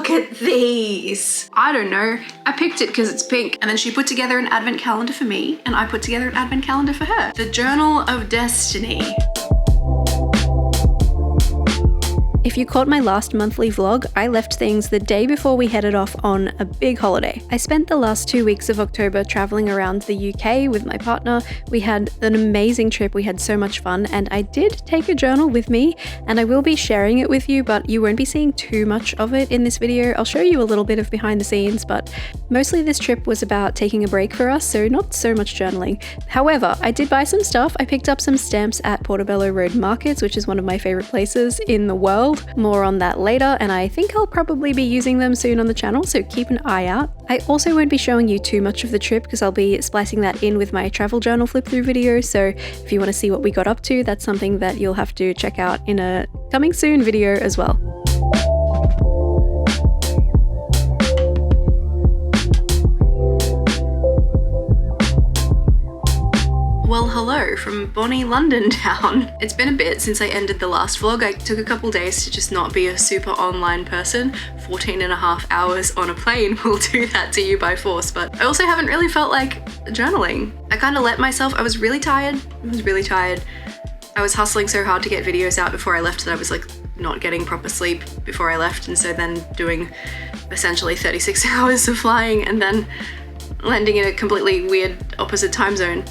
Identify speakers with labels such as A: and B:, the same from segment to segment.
A: Look at these. I don't know. I picked it because it's pink. And then she put together an advent calendar for me and I put together an advent calendar for her. The Journal of Destiny.
B: If you caught my last monthly vlog, I left things the day before we headed off on a big holiday. I spent the last 2 weeks of October traveling around the UK with my partner. We had an amazing trip, we had so much fun, and I did take a journal with me, and I will be sharing it with you, but you won't be seeing too much of it in this video. I'll show you a little bit of behind the scenes, but mostly this trip was about taking a break for us, so not so much journaling. However, I did buy some stuff. I picked up some stamps at Portobello Road Markets, which is one of my favorite places in the world. More on that later, and I think I'll probably be using them soon on the channel, so keep an eye out. I also won't be showing you too much of the trip because I'll be splicing that in with my travel journal flip through video, so if you want to see what we got up to, that's something that you'll have to check out in a coming soon video as well.
A: Well, hello from bonny London town. It's been a bit since I ended the last vlog. I took a couple days to just not be a super online person. 14.5 hours on a plane will do that to you by force, but I also haven't really felt like journaling. I kind of let myself, I was really tired. I was hustling so hard to get videos out before I left that I was like not getting proper sleep before I left, and so then doing essentially 36 hours of flying and then landing in a completely weird opposite time zone.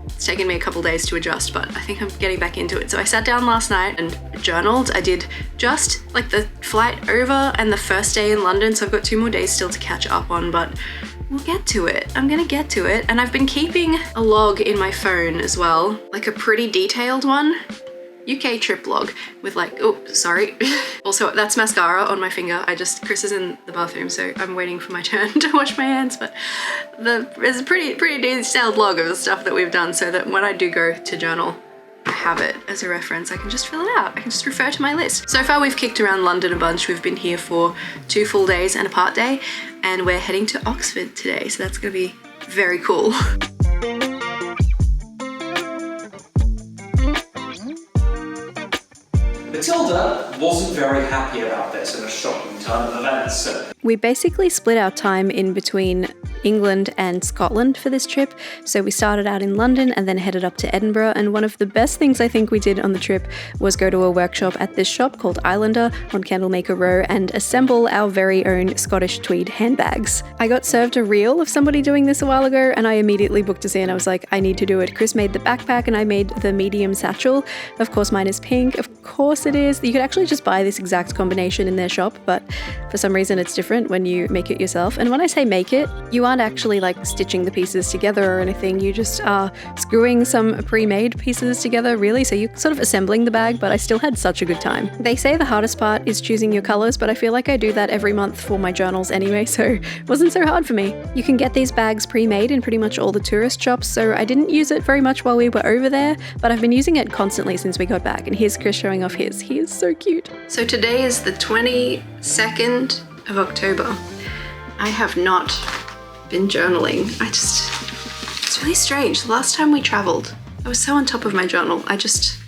A: It's taken me a couple days to adjust, but I think I'm getting back into it. So I sat down last night and journaled. I did just like the flight over and the first day in London, so I've got 2 more days still to catch up on, but we'll get to it. I'm gonna get to it. And I've been keeping a log in my phone as well, like a pretty detailed one. UK trip log with like, oh, sorry. Also, that's mascara on my finger. Chris is in the bathroom, so I'm waiting for my turn to wash my hands, but there's a pretty detailed log of the stuff that we've done so that when I do go to journal, I have it as a reference. I can just fill it out. I can just refer to my list. So far, we've kicked around London a bunch. We've been here for 2 full days and a part day, and we're heading to Oxford today, so that's gonna be very cool.
C: Matilda wasn't very happy about this in a shocking turn of events. So
B: we basically split our time in between England and Scotland for this trip. So we started out in London and then headed up to Edinburgh, and one of the best things I think we did on the trip was go to a workshop at this shop called Islander on Candlemaker Row and assemble our very own Scottish tweed handbags. I got served a reel of somebody doing this a while ago and I immediately booked us in. I was like, I need to do it. Chris made the backpack and I made the medium satchel. Of course mine is pink, of course it is. You could actually just buy this exact combination in their shop, but for some reason it's different when you make it yourself. And when I say make it, you aren't actually like stitching the pieces together or anything, you just are screwing some pre-made pieces together really, so you're sort of assembling the bag, but I still had such a good time. They say the hardest part is choosing your colors, but I feel like I do that every month for my journals anyway, so it wasn't so hard for me. You can get these bags pre-made in pretty much all the tourist shops, so I didn't use it very much while we were over there, but I've been using it constantly since we got back, and here's Chris showing off his. He is so cute.
A: So today is the 22nd of October. I have not been journaling. It's really strange. The last time we traveled, I was so on top of my journal. I just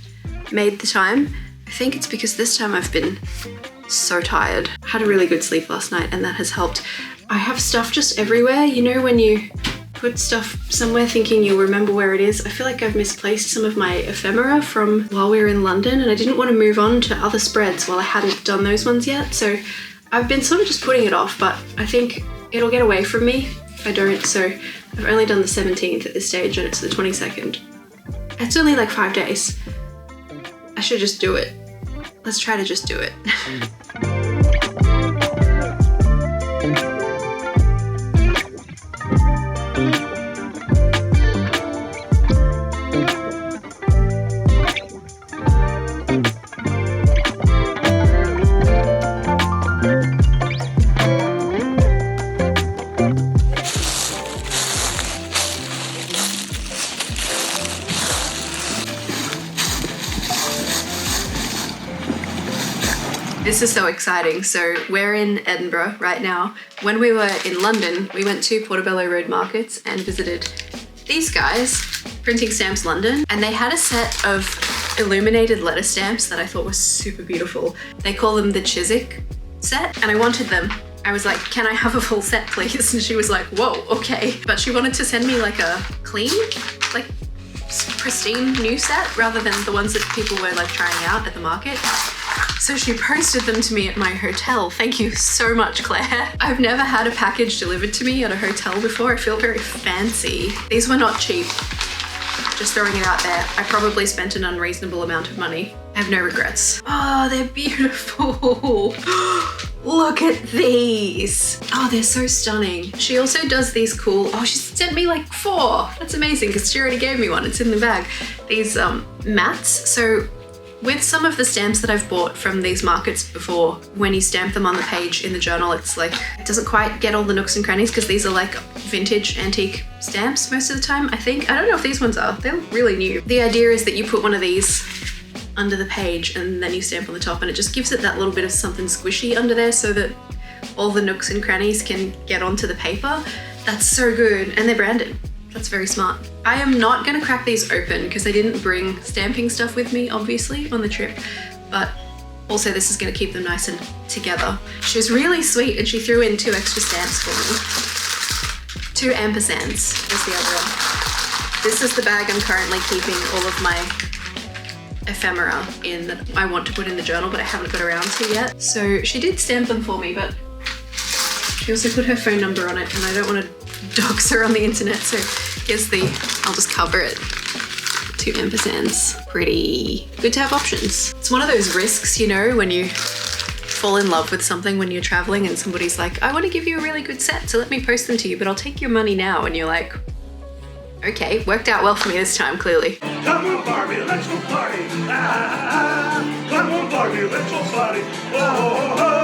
A: made the time. I think it's because this time I've been so tired. I had a really good sleep last night and that has helped. I have stuff just everywhere. You know when you put stuff somewhere thinking you'll remember where it is? I feel like I've misplaced some of my ephemera from while we were in London and I didn't want to move on to other spreads while I hadn't done those ones yet. So I've been sort of just putting it off, but I think it'll get away from me if I don't. So I've only done the 17th at this stage and it's the 22nd. It's only like 5 days. I should just do it. Let's try to just do it. This is so exciting. So we're in Edinburgh right now. When we were in London, we went to Portobello Road Markets and visited these guys, Printing Stamps London, and they had a set of illuminated letter stamps that I thought were super beautiful. They call them the Chiswick set and I wanted them. I was like, can I have a full set please? And she was like, whoa, okay. But she wanted to send me like a clean, like pristine new set rather than the ones that people were like trying out at the market. So she posted them to me at my hotel. Thank you so much, Claire. I've never had a package delivered to me at a hotel before. I feel very fancy. These were not cheap. Just throwing it out there. I probably spent an unreasonable amount of money. I have no regrets. Oh, they're beautiful. Look at these. Oh, they're so stunning. She also does these cool, oh, she sent me like 4. That's amazing because she already gave me one. It's in the bag. These mats. So with some of the stamps that I've bought from these markets before, when you stamp them on the page in the journal, it's like, it doesn't quite get all the nooks and crannies because these are like vintage antique stamps most of the time, I think. I don't know if these ones are. They're really new. The idea is that you put one of these under the page and then you stamp on the top and it just gives it that little bit of something squishy under there so that all the nooks and crannies can get onto the paper. That's so good. And they're branded. That's very smart. I am not gonna crack these open because I didn't bring stamping stuff with me, obviously, on the trip, but also this is gonna keep them nice and together. She was really sweet and she threw in 2 extra stamps for me. 2 ampersands was the other one. This is the bag I'm currently keeping all of my ephemera in that I want to put in the journal, but I haven't got around to yet. So she did stamp them for me, but she also put her phone number on it and I don't want to dox her on the internet, so here's the, I'll just cover it. 2 ampersands. Pretty good to have options. It's one of those risks, you know, when you fall in love with something when you're traveling and somebody's like, I want to give you a really good set, so let me post them to you, but I'll take your money now. And you're like, okay, worked out well for me this time, clearly.
D: Come on, Barbie, let's go party. Come on, Barbie, let's go party. Oh.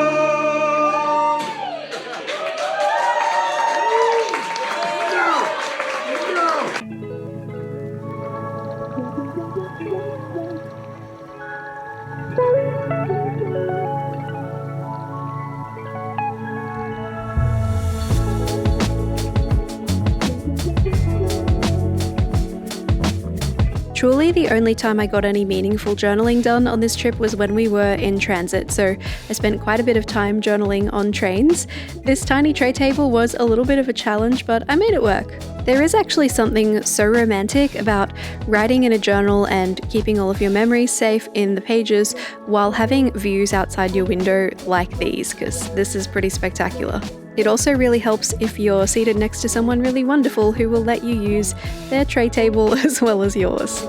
B: Truly, the only time I got any meaningful journaling done on this trip was when we were in transit, so I spent quite a bit of time journaling on trains. This tiny tray table was a little bit of a challenge, but I made it work. There is actually something so romantic about writing in a journal and keeping all of your memories safe in the pages while having views outside your window like these, because this is pretty spectacular. It also really helps if you're seated next to someone really wonderful who will let you use their tray table as well as yours.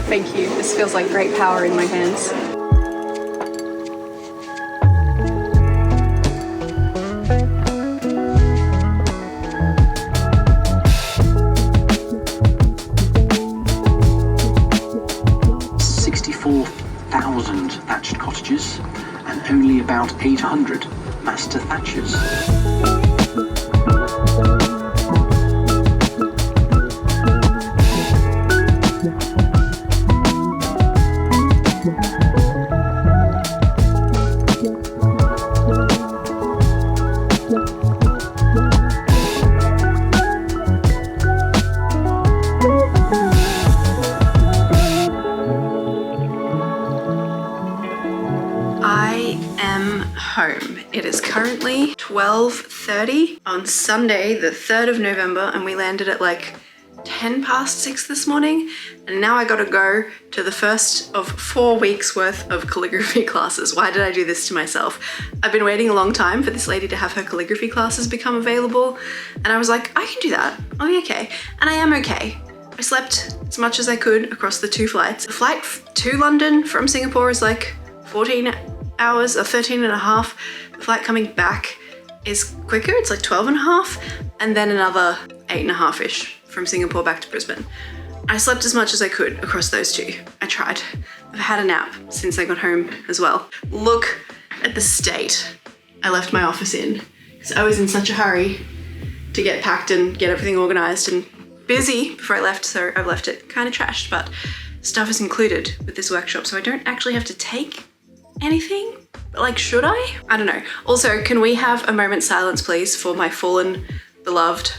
A: Thank you. This feels like great power in my hands.
E: Thatched cottages and only about 800 master thatchers.
A: Home. It is currently 12:30 on Sunday, the 3rd of November, and we landed at like 6:10 this morning, and now I gotta go to the first of 4 weeks worth of calligraphy classes. Why did I do this to myself? I've been waiting a long time for this lady to have her calligraphy classes become available, and I was like, I can do that, I'll be okay. And I am okay. I slept as much as I could across the 2 flights. The flight to London from Singapore is like 14 hours or 13 and a half. The flight coming back is quicker, it's like 12 and a half, and then another 8 and a half-ish from Singapore back to Brisbane. I slept as much as I could across those 2. I tried. I've had a nap since I got home as well. Look at the state I left my office in, because I was in such a hurry to get packed and get everything organized and busy before I left, so I've left it kind of trashed, but stuff is included with this workshop, so I don't actually have to take anything. But like, should I? I don't know. Also, can we have a moment's silence, please, for my fallen, beloved,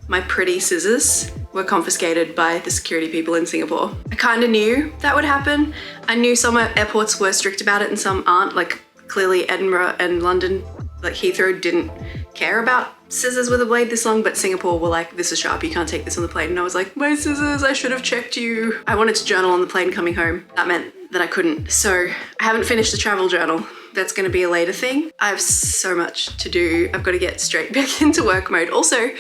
A: my pretty scissors? were confiscated by the security people in Singapore. I kind of knew that would happen. I knew some airports were strict about it and some aren't. Like clearly Edinburgh and London, like Heathrow, didn't care about scissors with a blade this long, but Singapore were like, this is sharp, you can't take this on the plane. And I was like, my scissors, I should have checked you. I wanted to journal on the plane coming home. That meant that I couldn't. So I haven't finished the travel journal. That's gonna be a later thing. I have so much to do. I've got to get straight back into work mode. Also,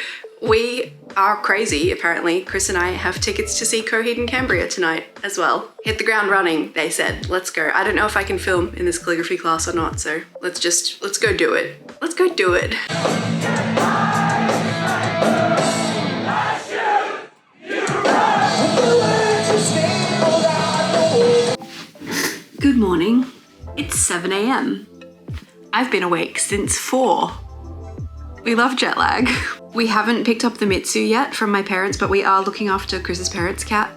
A: we are crazy, apparently. Chris and I have tickets to see Coheed and Cambria tonight as well. Hit the ground running, they said. Let's go. I don't know if I can film in this calligraphy class or not, so let's go do it. Let's go do it. Good morning. It's 7 a.m. I've been awake since 4. We love jet lag. We haven't picked up the Mitsu yet from my parents, but we are looking after Chris's parents' cat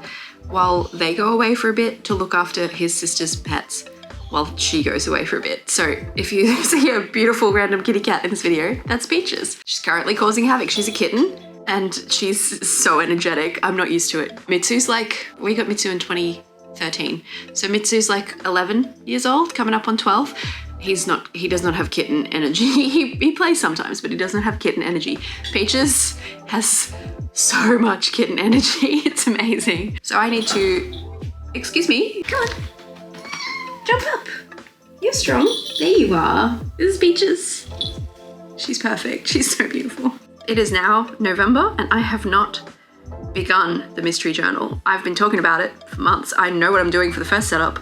A: while they go away for a bit to look after his sister's pets while she goes away for a bit. So if you see a beautiful random kitty cat in this video, that's Peaches. She's currently causing havoc. She's a kitten and she's so energetic. I'm not used to it. Mitsu's like, we got Mitsu in 2013. So Mitsu's like 11 years old, coming up on 12. He does not have kitten energy. He plays sometimes, but he doesn't have kitten energy. Peaches has so much kitten energy. It's amazing. So I need to, excuse me, come on. Jump up. You're strong. There you are. This is Peaches. She's perfect. She's so beautiful. It is now November and I have not begun the mystery journal. I've been talking about it for months. I know what I'm doing for the first setup.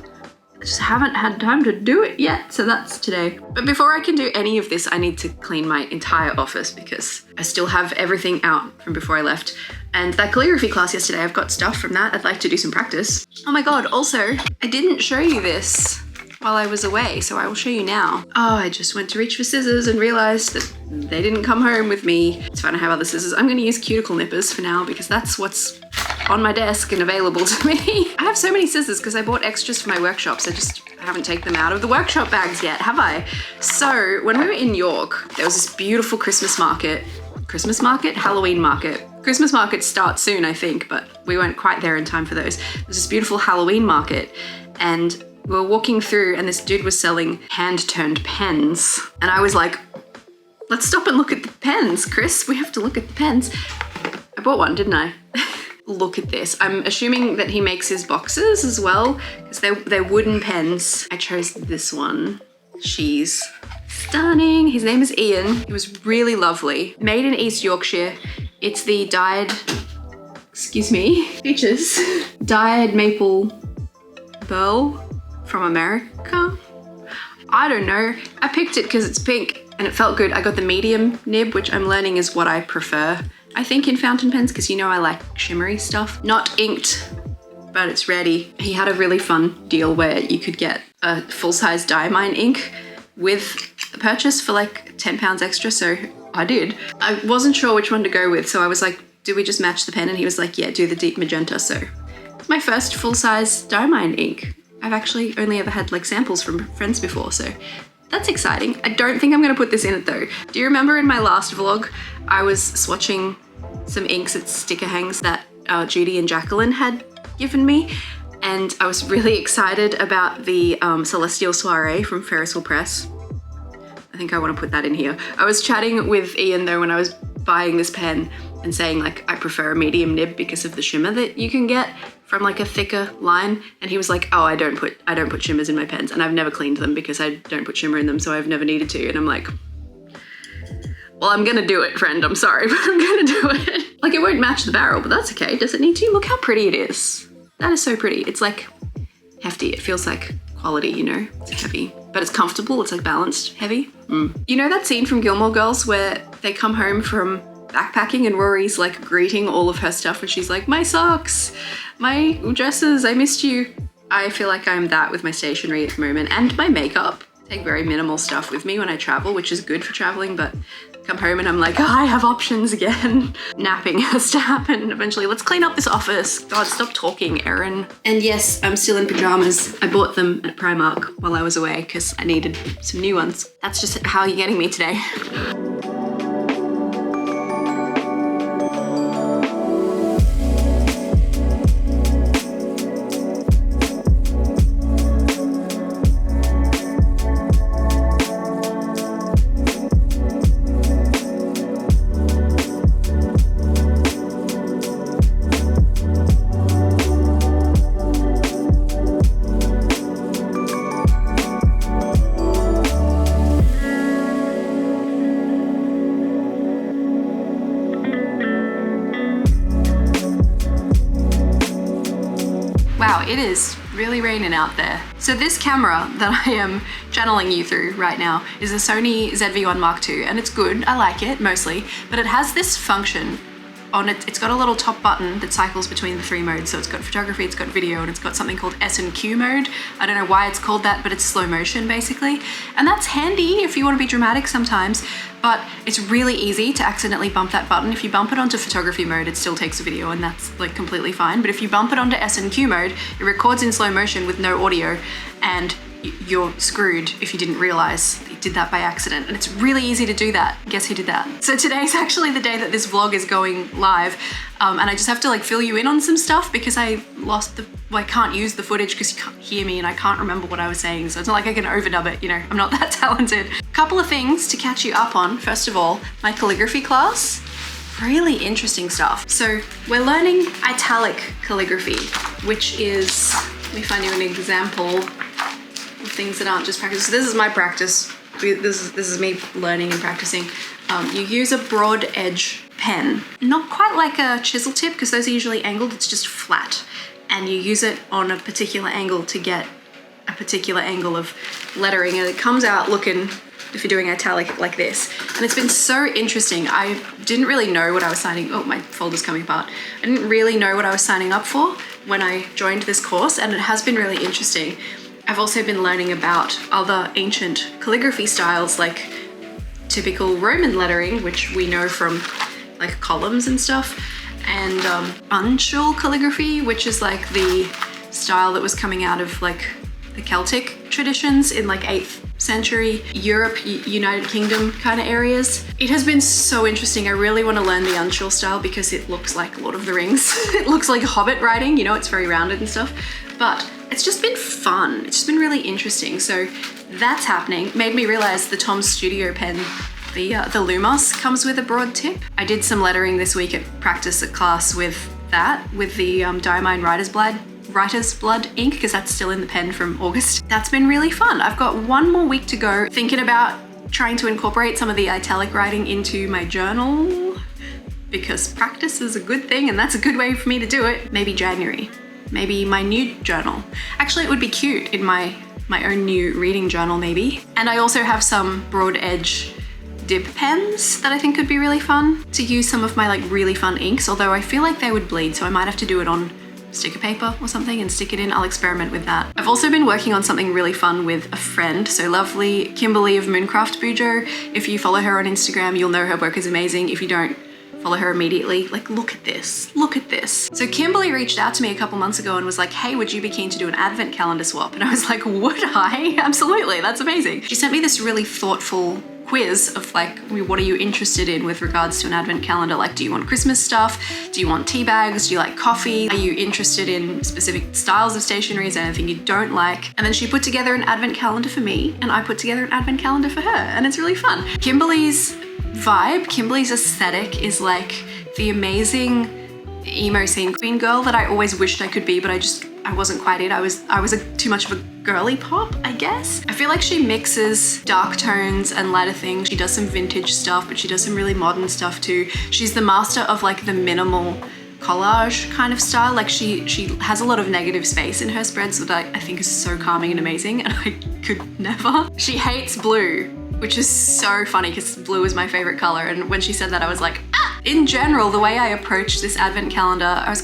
A: I just haven't had time to do it yet, so that's today. But before I can do any of this, I need to clean my entire office because I still have everything out from before I left. And that calligraphy class yesterday, I've got stuff from that. I'd like to do some practice. Oh my God, also, I didn't show you this while I was away, so I will show you now. Oh, I just went to reach for scissors and realized that they didn't come home with me. It's fine, I have other scissors. I'm gonna use cuticle nippers for now because that's what's on my desk and available to me. I have so many scissors because I bought extras for my workshops. I just haven't taken them out of the workshop bags yet, have I? So when we were in York, there was this beautiful Christmas market. Christmas market? Halloween market. Christmas markets start soon, I think, but we weren't quite there in time for those. There's this beautiful Halloween market and we were walking through and this dude was selling hand-turned pens. And I was like, let's stop and look at the pens, Chris. We have to look at the pens. I bought one, didn't I? Look at this. I'm assuming that he makes his boxes as well because they're wooden pens. I chose this one. She's stunning. His name is Ian. He was really lovely. Made in East Yorkshire. It's the dyed, excuse me, Peaches. Dyed maple burl from America. I don't know. I picked it because it's pink and it felt good. I got the medium nib, which I'm learning is what I prefer, I think, in fountain pens, because you know I like shimmery stuff. Not inked, but it's ready. He had a really fun deal where you could get a full-size Diamine ink with the purchase for like £10 extra, so I did. I wasn't sure which one to go with, so I was like, do we just match the pen? And he was like, yeah, do the deep magenta. So it's my first full-size Diamine ink. I've actually only ever had like samples from friends before, so that's exciting. I don't think I'm gonna put this in it though. Do you remember in my last vlog, I was swatching some inks at sticker hangs that Judy and Jacqueline had given me, and I was really excited about the Celestial Soiree from Ferris Wheel Press. I think I want to put that in here. I was chatting with Ian though when I was buying this pen and saying like I prefer a medium nib because of the shimmer that you can get from like a thicker line, and he was like, oh, I don't put shimmers in my pens, and I've never cleaned them because I don't put shimmer in them, so I've never needed to. And I'm like, well, I'm gonna do it, friend. I'm sorry, but I'm gonna do it. Like, it won't match the barrel, but that's okay. Does it need to? Look how pretty it is. That is so pretty. It's like hefty. It feels like quality, you know? It's heavy, but it's comfortable. It's like balanced, heavy. You know that scene from Gilmore Girls where they come home from backpacking and Rory's like greeting all of her stuff and she's like, my socks, my dresses, I missed you. I feel like I'm that with my stationery at the moment, and my makeup. I take very minimal stuff with me when I travel, which is good for traveling, but come home and I'm like, oh, I have options again. Napping has to happen eventually. Let's clean up this office. God, stop talking, Erin. And yes, I'm still in pajamas. I bought them at Primark while I was away because I needed some new ones. That's just how you're getting me today. it is really raining out there. So this camera that I am channeling you through right now is a Sony ZV-1 Mark II, and it's good, I like it mostly, but it has this function on it. It's got a little top button that cycles between the 3 modes. So it's got photography, it's got video, and it's got something called S&Q mode. I don't know why it's called that, but it's slow motion basically. And that's handy if you want to be dramatic sometimes, but it's really easy to accidentally bump that button. If you bump it onto photography mode, it still takes a video, and that's like completely fine. But if you bump it onto S&Q mode, it records in slow motion with no audio, and you're screwed if you didn't realize that you did that by accident. And it's really easy to do that. Guess who did that? So today's actually the day that this vlog is going live, and I just have to like fill you in on some stuff because I lost the, well, I can't use the footage because you can't hear me and I can't remember what I was saying, so it's not like I can overdub it, you know, I'm not that talented. Couple of things to catch you up on. First of all, my calligraphy class. Really interesting stuff. So we're learning italic calligraphy, which is, let me find you an example of things that aren't just practice. So this is my practice. This is me learning and practicing. You use a broad edge pen, not quite like a chisel tip because those are usually angled, it's just flat. And you use it on a particular angle to get a particular angle of lettering, and it comes out looking, if you're doing italic, like this. And it's been so interesting. I didn't really know what I was signing, oh, my folder's coming apart. I didn't really know what I was signing up for when I joined this course, and it has been really interesting. I've also been learning about other ancient calligraphy styles, like typical Roman lettering, which we know from like columns and stuff, and uncial calligraphy, which is like the style that was coming out of like the Celtic traditions in like 8th century Europe, United Kingdom kind of areas. It has been so interesting. I really want to learn the uncial style because it looks like Lord of the Rings. It looks like Hobbit writing, you know, it's very rounded and stuff, but it's just been fun. It's just been really interesting. So that's happening. Made me realize the Tom's Studio pen, the Lumos, comes with a broad tip. I did some lettering this week at practice at class with that, with the Diamine Writer's Blood ink, because that's still in the pen from August. That's been really fun. I've got one more week to go, thinking about trying to incorporate some of the italic writing into my journal, because practice is a good thing and that's a good way for me to do it. Maybe January, maybe my new journal. Actually, it would be cute in my own new reading journal maybe. And I also have some broad edge dip pens that I think could be really fun to use some of my like really fun inks, although I feel like they would bleed, so I might have to do it on sticker paper or something and stick it in. I'll experiment with that. I've also been working on something really fun with a friend. So lovely Kimberly of Mooncraft Bujo. If you follow her on Instagram, you'll know her work is amazing. If you don't, follow her immediately. Like, look at this, look at this. So Kimberly reached out to me a couple months ago and was like, hey, would you be keen to do an advent calendar swap? And I was like, would I? Absolutely, that's amazing. She sent me this really thoughtful quiz of like, what are you interested in with regards to an advent calendar? Like, do you want Christmas stuff? Do you want tea bags? Do you like coffee? Are you interested in specific styles of stationery? Is there anything you don't like? And then she put together an advent calendar for me, and I put together an advent calendar for her, and it's really fun. Kimberly's vibe, Kimberly's aesthetic is like the amazing emo scene queen girl that I always wished I could be, but I wasn't quite it. I was too much of a girly pop, I guess. I feel like she mixes dark tones and lighter things. She does some vintage stuff, but she does some really modern stuff too. She's the master of like the minimal collage kind of style. Like she has a lot of negative space in her spreads that I think is so calming and amazing, and I could never. She hates blue, which is so funny because blue is my favorite color, and when she said that I was like, ah! In general, the way I approached this advent calendar, I was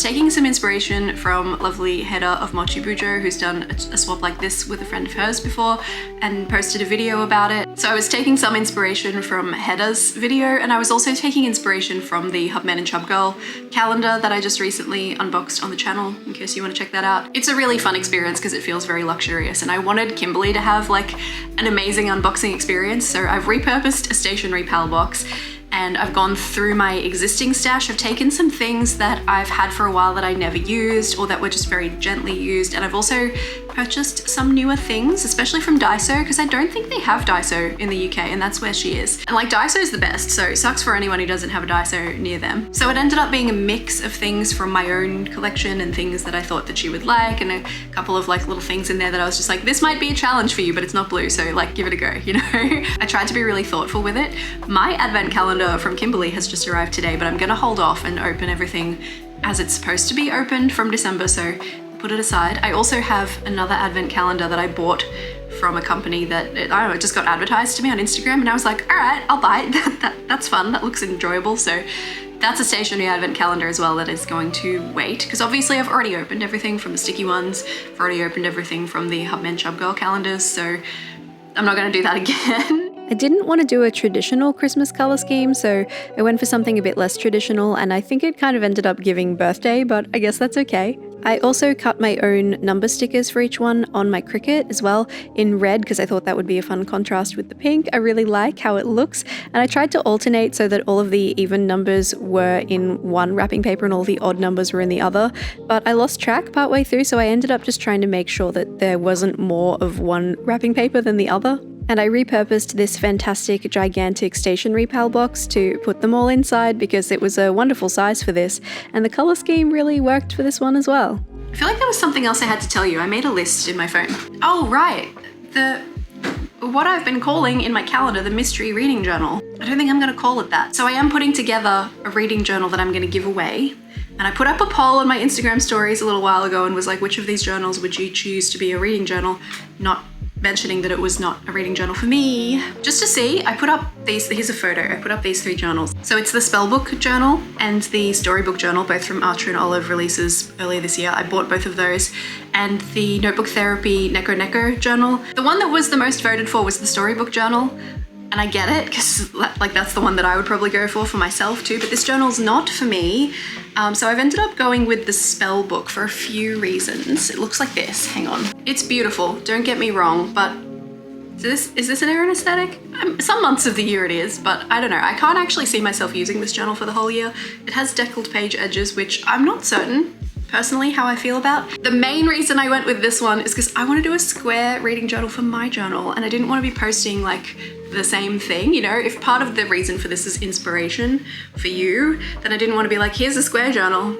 A: taking some inspiration from lovely Hedda of Mochi Bujo, who's done a swap like this with a friend of hers before and posted a video about it. So I was taking some inspiration from Hedda's video, and I was also taking inspiration from the Hubman and Chub Girl calendar that I just recently unboxed on the channel, in case you want to check that out. It's a really fun experience because it feels very luxurious, and I wanted Kimberly to have like an amazing unboxing experience, so I've repurposed a Stationery PAL box, and I've gone through my existing stash. I've taken some things that I've had for a while that I never used or that were just very gently used, and I've also purchased some newer things, especially from Daiso, because I don't think they have Daiso in the UK, and that's where she is. And like, Daiso is the best, so it sucks for anyone who doesn't have a Daiso near them. So it ended up being a mix of things from my own collection and things that I thought that she would like, and a couple of like little things in there that I was just like, this might be a challenge for you, but it's not blue, so like, give it a go, you know? I tried to be really thoughtful with it. My advent calendar from Kimberly has just arrived today, but I'm gonna hold off and open everything as it's supposed to be opened from December, so put it aside. I also have another advent calendar that I bought from a company that, I don't know, it just got advertised to me on Instagram, and I was like, all right, I'll buy it. That's fun, that looks enjoyable. So that's a stationery advent calendar as well that is going to wait, because obviously I've already opened everything from the sticky ones, I've already opened everything from the Hubman Chub Girl calendars, so I'm not gonna do that again.
B: I didn't want to do a traditional Christmas color scheme, so I went for something a bit less traditional, and I think it kind of ended up giving birthday, but I guess that's okay. I also cut my own number stickers for each one on my Cricut as well in red, because I thought that would be a fun contrast with the pink. I really like how it looks, and I tried to alternate so that all of the even numbers were in one wrapping paper and all the odd numbers were in the other, but I lost track partway through, so I ended up just trying to make sure that there wasn't more of one wrapping paper than the other. And I repurposed this fantastic gigantic stationery pal box to put them all inside because it was a wonderful size for this, and the color scheme really worked for this one as well.
A: I feel like there was something else I had to tell you. I made a list in my phone. Oh, right. What I've been calling in my calendar the mystery reading journal. I don't think I'm gonna call it that. So I am putting together a reading journal that I'm gonna give away. And I put up a poll on my Instagram stories a little while ago and was like, which of these journals would you choose to be a reading journal? Not mentioning that it was not a reading journal for me. Just to see, I put up here's a photo, I put up these 3 journals. So it's the Spellbook journal and the Storybook journal, both from Artistro and Olive releases earlier this year. I bought both of those. And the Notebook Therapy Neko Neko journal. The one that was the most voted for was the Storybook journal. And I get it, because like that's the one that I would probably go for myself too, but this journal's not for me. So I've ended up going with the Spellbook for a few reasons. It looks like this, hang on. It's beautiful, don't get me wrong, but is this an Erin aesthetic? Some months of the year it is, but I don't know. I can't actually see myself using this journal for the whole year. It has deckled page edges, which I'm not certain personally how I feel about. The main reason I went with this one is because I want to do a square reading journal for my journal, and I didn't want to be posting like the same thing, you know? If part of the reason for this is inspiration for you, then I didn't want to be like, here's a square journal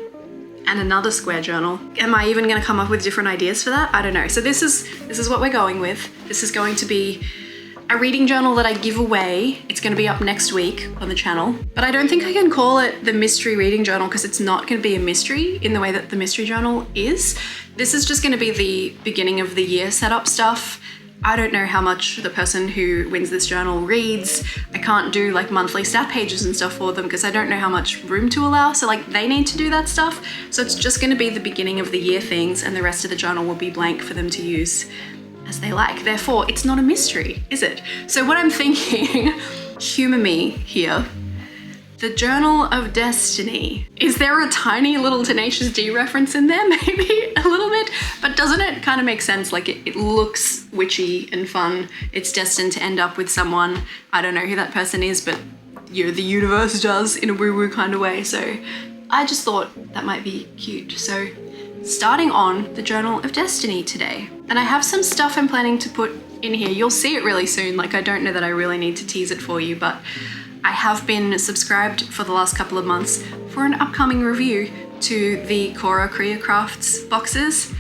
A: and another square journal. Am I even going to come up with different ideas for that? I don't know. So this is what we're going with. This is going to be a reading journal that I give away. It's going to be up next week on the channel, but I don't think I can call it the mystery reading journal because it's not going to be a mystery in the way that the mystery journal is. This is just going to be the beginning of the year setup stuff. I don't know how much the person who wins this journal reads. I can't do like monthly stat pages and stuff for them because I don't know how much room to allow. So like they need to do that stuff. So it's just going to be the beginning of the year things, and the rest of the journal will be blank for them to use as they like. Therefore, it's not a mystery, is it? So what I'm thinking, humor me here, the Journal of Destiny. Is there a tiny little Tenacious D reference in there? Maybe a little bit, but doesn't it kind of make sense? Like it looks witchy and fun. It's destined to end up with someone. I don't know who that person is, but you know, the universe does in a woo-woo kind of way. So I just thought that might be cute. So starting on the Journal of Destiny today. And I have some stuff I'm planning to put in here. You'll see it really soon. Like I don't know that I really need to tease it for you, but I have been subscribed for the last couple of months for an upcoming review to the Cora Korea Crafts boxes.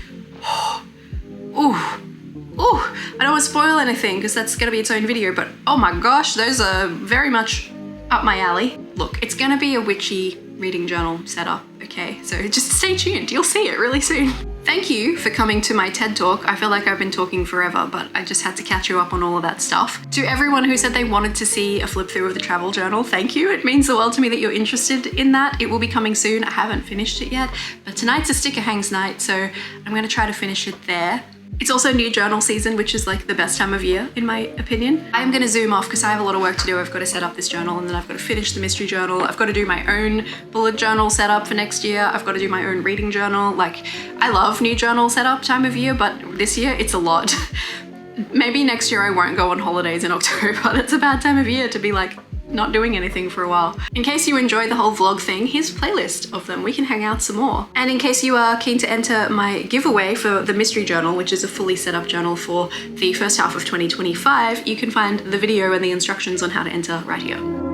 A: Ooh, I don't want to spoil anything because that's going to be its own video, but oh my gosh, those are very much up my alley. Look, it's going to be a witchy reading journal setup, okay? So just stay tuned, you'll see it really soon. Thank you for coming to my TED Talk. I feel like I've been talking forever, but I just had to catch you up on all of that stuff. To everyone who said they wanted to see a flip through of the travel journal, thank you. It means the world to me that you're interested in that. It will be coming soon. I haven't finished it yet, but tonight's a sticker hangs night, so I'm gonna try to finish it there. It's also new journal season, which is like the best time of year, in my opinion. I am gonna zoom off because I have a lot of work to do. I've got to set up this journal, and then I've got to finish the mystery journal. I've got to do my own bullet journal setup for next year. I've got to do my own reading journal. Like, I love new journal setup time of year, but this year it's a lot. Maybe next year I won't go on holidays in October. That's a bad time of year to be like not doing anything for a while. In case you enjoyed the whole vlog thing, here's a playlist of them. We can hang out some more. And in case you are keen to enter my giveaway for the mystery journal, which is a fully set up journal for the first half of 2025, you can find the video and the instructions on how to enter right here.